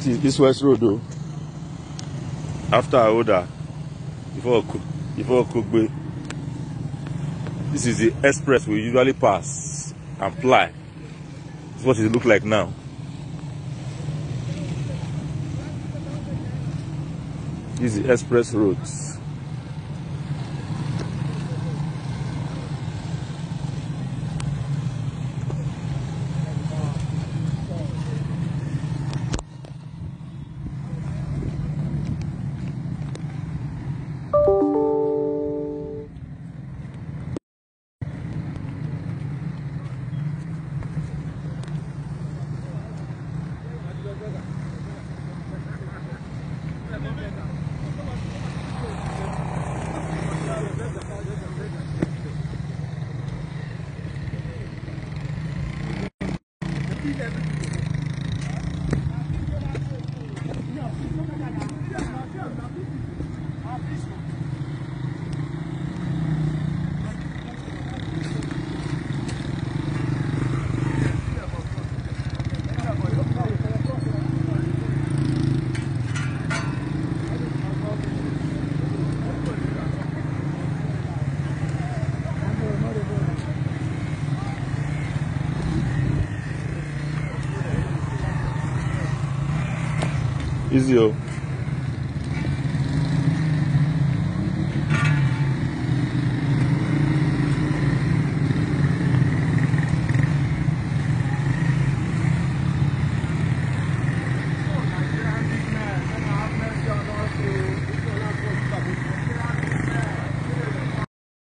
This is East West Road though. After Aoda, before Kugbe. This is the express we usually pass and fly. This is what it looks like now. This is the express roads. Easy.